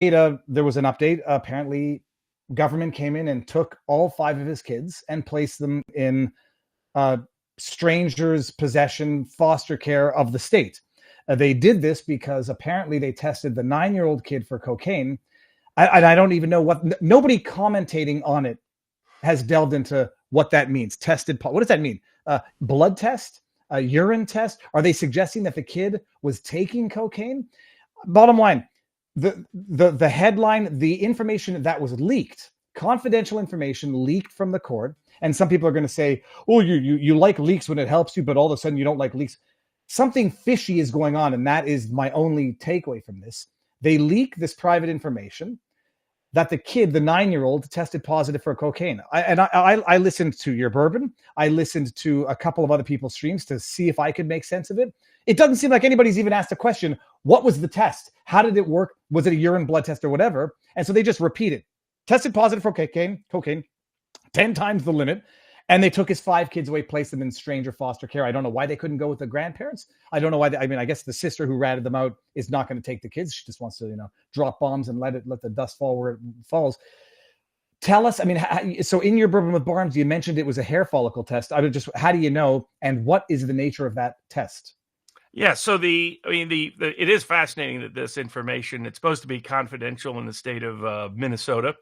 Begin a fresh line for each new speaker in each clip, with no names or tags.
There was an update. Apparently, government came in and took all 5 of his kids and placed them in uh, strangers' possession foster care of the state. They did this because apparently they tested the 9-year-old kid for cocaine. I don't even know nobody commentating on it has delved into what that means. What does that mean? Blood test? A urine test? Are they suggesting that the kid was taking cocaine? Bottom line, the headline, the information that was leaked, confidential information leaked from the court. And some people are going to say, "Oh, you like leaks when it helps you, but all of a sudden you don't like leaks." Something fishy is going on, and that is my only takeaway from this. They leak this private information that the kid, the 9-year-old, tested positive for cocaine. I listened to your bourbon. I listened to a couple of other people's streams to see if I could make sense of it. It doesn't seem like anybody's even asked a question. What was the test? How did it work? Was it a urine blood test or whatever? And so they just repeated. Tested positive for cocaine, 10 times the limit. And they took his 5 kids away, placed them in stranger foster care. I don't know why they couldn't go with the grandparents. I don't know why. I guess the sister who ratted them out is not going to take the kids. She just wants to, drop bombs and let the dust fall where it falls. Tell us, so in your Bourbon with Barnes, you mentioned it was a hair follicle test. How do you know? And what is the nature of that test?
Yeah, so it is fascinating that this information, it's supposed to be confidential in the state of Minnesota.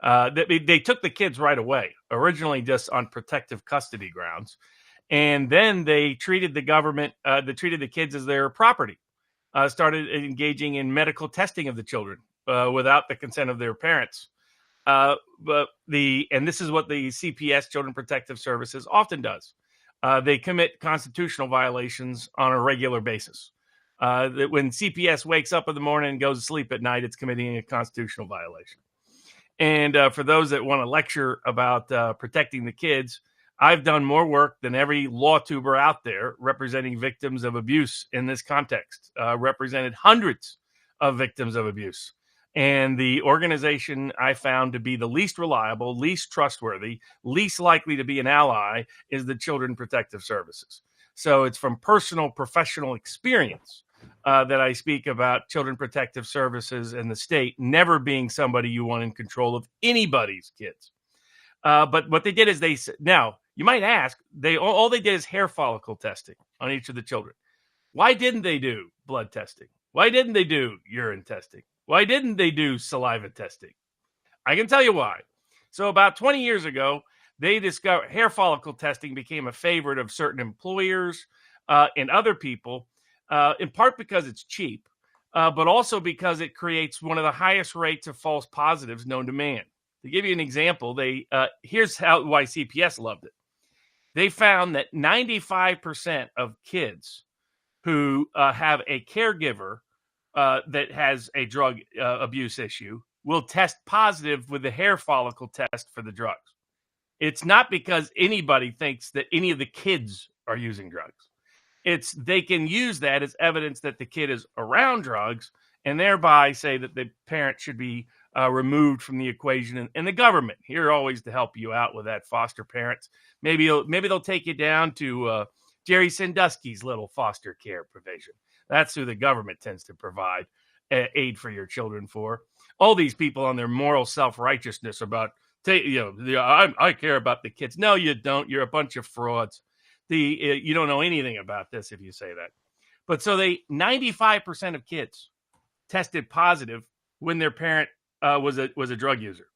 They took the kids right away, originally just on protective custody grounds. And then they treated the kids as their property, started engaging in medical testing of the children without the consent of their parents. And this is what the CPS, Children Protective Services, often does. They commit constitutional violations on a regular basis. That when CPS wakes up in the morning and goes to sleep at night, it's committing a constitutional violation. And for those that want to lecture about protecting the kids, I've done more work than every law tuber out there representing victims of abuse in this context, represented hundreds of victims of abuse. And the organization I found to be the least reliable, least trustworthy, least likely to be an ally is the Children Protective Services. So it's from personal professional experience that I speak about Children Protective Services and the state never being somebody you want in control of anybody's kids. But what they did is now you might ask, all they did is hair follicle testing on each of the children. Why didn't they do blood testing? Why didn't they do urine testing? Why didn't they do saliva testing? I can tell you why. So about 20 years ago, they discovered hair follicle testing became a favorite of certain employers and other people, in part because it's cheap, but also because it creates one of the highest rates of false positives known to man. To give you an example, here's why CPS loved it. They found that 95% of kids who have a caregiver that has a drug abuse issue will test positive with the hair follicle test for the drugs. It's not because anybody thinks that any of the kids are using drugs. They can use that as evidence that the kid is around drugs and thereby say that the parent should be removed from the equation. And the government here always to help you out with that, foster parents. Maybe they'll take you down to Jerry Sandusky's little foster care provision. That's who the government tends to provide aid for your children for. All these people on their moral self-righteousness about, I care about the kids. No, you don't. You're a bunch of frauds. You don't know anything about this if you say that. But so 95% of kids tested positive when their parent was a drug user.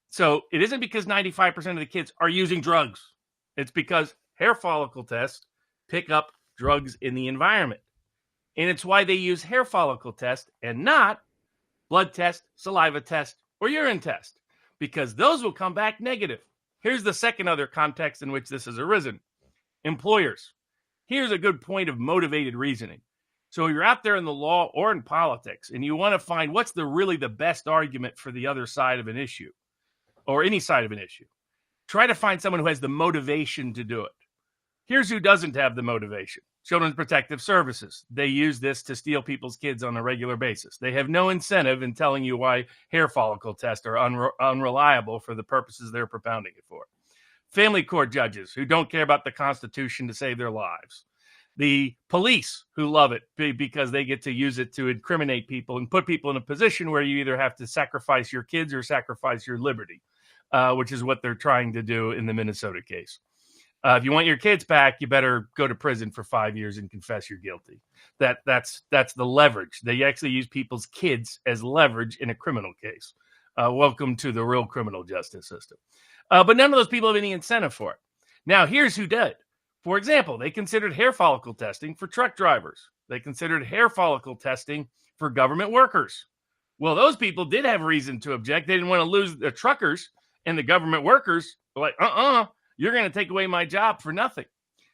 So it isn't because 95% of the kids are using drugs. It's because hair follicle tests pick up drugs in the environment. And it's why they use hair follicle test and not blood test, saliva test, or urine test, because those will come back negative. Here's the second other context in which this has arisen. Employers. Here's a good point of motivated reasoning. So you're out there in the law or in politics, and you want to find what's really the best argument for the other side of an issue, or any side of an issue. Try to find someone who has the motivation to do it. Here's who doesn't have the motivation. Children's Protective Services. They use this to steal people's kids on a regular basis. They have no incentive in telling you why hair follicle tests are unreliable for the purposes they're propounding it for. Family court judges who don't care about the Constitution to save their lives. the police who love it because they get to use it to incriminate people and put people in a position where you either have to sacrifice your kids or sacrifice your liberty, which is what they're trying to do in the Minnesota case. If you want your kids back, you better go to prison for 5 years and confess you're guilty. That's the leverage. They actually use people's kids as leverage in a criminal case. Welcome to the real criminal justice system. But none of those people have any incentive for it. Now, here's who did. For example, they considered hair follicle testing for truck drivers. They considered hair follicle testing for government workers. Well, those people did have reason to object. They didn't want to lose the truckers, and the government workers were like, you're going to take away my job for nothing.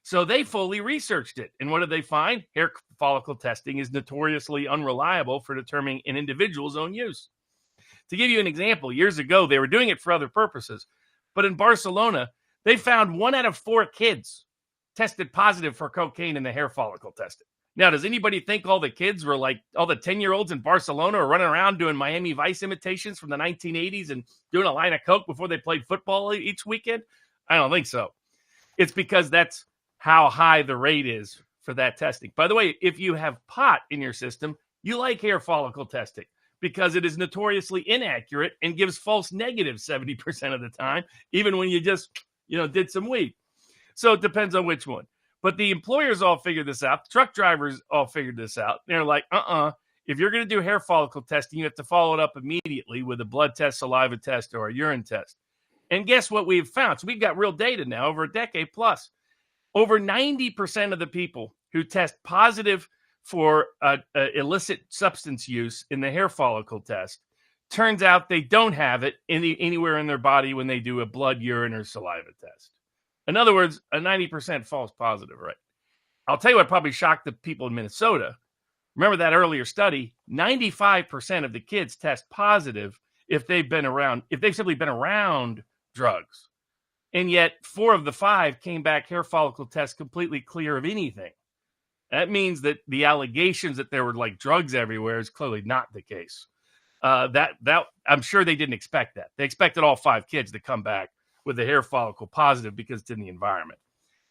So they fully researched it. And what did they find? Hair follicle testing is notoriously unreliable for determining an individual's own use. To give you an example, years ago, they were doing it for other purposes. But in Barcelona, they found 1 out of 4 kids tested positive for cocaine in the hair follicle testing. Now, does anybody think all the kids were like all the 10-year-olds in Barcelona are running around doing Miami Vice imitations from the 1980s and doing a line of coke before they played football each weekend? I don't think so. It's because that's how high the rate is for that testing. By the way, if you have pot in your system, you like hair follicle testing because it is notoriously inaccurate and gives false negatives 70% of the time, even when you just, did some weed. So it depends on which one. But the employers all figured this out. The truck drivers all figured this out. They're like, if you're going to do hair follicle testing, you have to follow it up immediately with a blood test, saliva test, or a urine test. And guess what we've found? So we've got real data now over a decade plus. Over 90% of the people who test positive for illicit substance use in the hair follicle test, turns out they don't have it anywhere in their body when they do a blood, urine, or saliva test. In other words, a 90% false positive rate. I'll tell you what probably shocked the people in Minnesota. Remember that earlier study? 95% of the kids test positive if they've simply been around drugs. And yet 4 of the 5 came back hair follicle tests completely clear of anything. That means that the allegations that there were like drugs everywhere is clearly not the case. That I'm sure they didn't expect that. They expected all 5 kids to come back with the hair follicle positive because it's in the environment.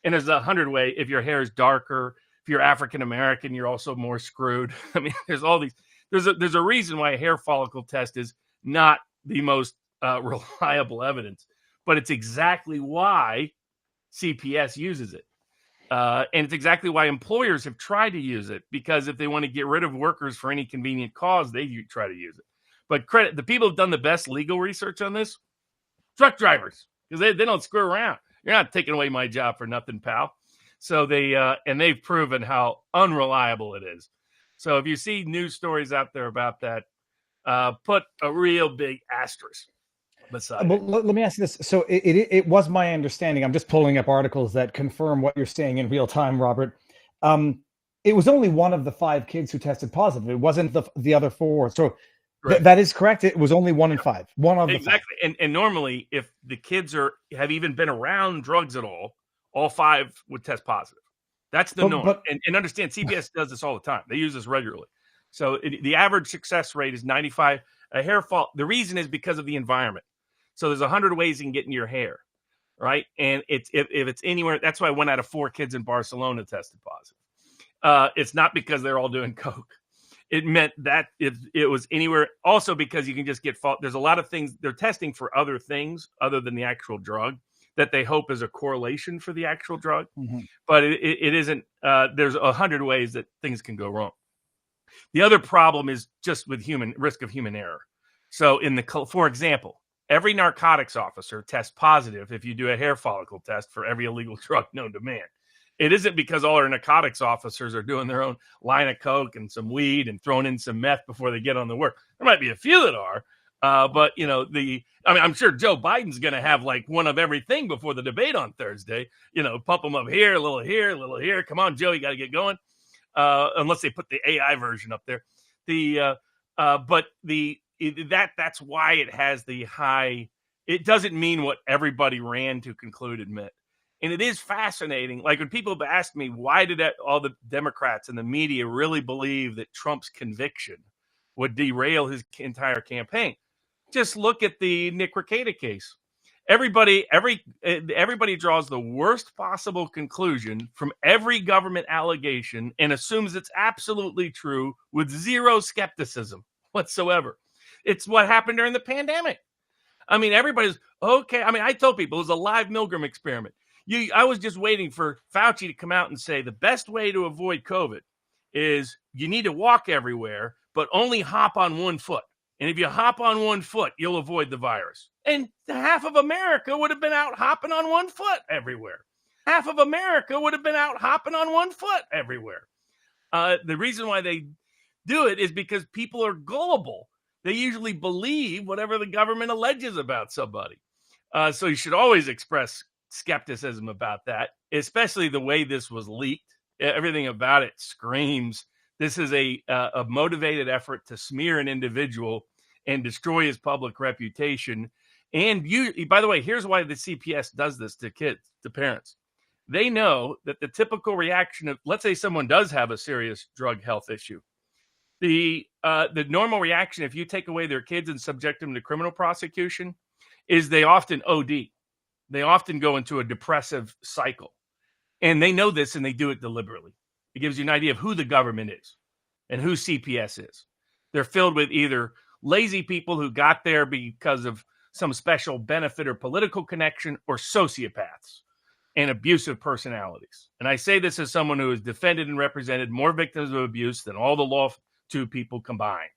And there's 100 ways. If your hair is darker, if you're African American, you're also more screwed. I mean, there's all these. There's a reason why a hair follicle test is not the most reliable evidence, but it's exactly why CPS uses it. And it's exactly why employers have tried to use it, because if they want to get rid of workers for any convenient cause, they try to use it. But the people who've done the best legal research on this, truck drivers, because they don't screw around. You're not taking away my job for nothing, pal. So they've proven how unreliable it is. So if you see news stories out there about that, put a real big asterisk beside it.
Let me ask you this. So it was my understanding, I'm just pulling up articles that confirm what you're saying in real time, Robert. It was only 1 of the 5 kids who tested positive. It wasn't the other 4. So that is correct. It was only 1 in 5. 1 of the 5.
Exactly. And normally, if the kids have even been around drugs at all 5 would test positive. That's the norm. And understand, CPS does this all the time. They use this regularly. So the average success rate is 95. A hair fall. The reason is because of the environment. So there's 100 ways you can get in your hair, right? And if it's anywhere, that's why 1 out of 4 kids in Barcelona tested positive. It's not because they're all doing coke. It meant that if it was anywhere, also because you can just get there's a lot of things they're testing for other things other than the actual drug that they hope is a correlation for the actual drug. Mm-hmm. But it isn't. There's 100 ways that things can go wrong. The other problem is just with risk of human error. So for example, every narcotics officer tests positive if you do a hair follicle test for every illegal drug known to man. It isn't because all our narcotics officers are doing their own line of coke and some weed and throwing in some meth before they get on the work. There might be a few that are, but I'm sure Joe Biden's going to have like one of everything before the debate on Thursday. Pump them up here, a little here, a little here. Come on, Joe, you got to get going. Unless they put the AI version up there. That's why it has the high. It doesn't mean what everybody ran to conclude and meant. And it is fascinating. Like when people have asked me, why did all the Democrats and the media really believe that Trump's conviction would derail his entire campaign? Just look at the Nick Rekieta case. Everybody draws the worst possible conclusion from every government allegation and assumes it's absolutely true with zero skepticism whatsoever. It's what happened during the pandemic. I mean, everybody's okay. I mean, I told people it was a live Milgram experiment. I was just waiting for Fauci to come out and say the best way to avoid COVID is you need to walk everywhere, but only hop on one foot. And if you hop on one foot, you'll avoid the virus. And half of America would have been out hopping on one foot everywhere. Half of America would have been out hopping on one foot everywhere. The reason why they do it is because people are gullible. They usually believe whatever the government alleges about somebody. So you should always express skepticism about that, especially the way this was leaked. Everything about it screams this is a motivated effort to smear an individual and destroy his public reputation. And by the way, here's why the CPS does this to kids, to parents. They know that the typical reaction of, let's say someone does have a serious drug health issue. The normal reaction, if you take away their kids and subject them to criminal prosecution, is they often OD. They often go into a depressive cycle. And they know this and they do it deliberately. It gives you an idea of who the government is and who CPS is. They're filled with either lazy people who got there because of some special benefit or political connection, or sociopaths and abusive personalities. And I say this as someone who has defended and represented more victims of abuse than all the Law 2 people combined.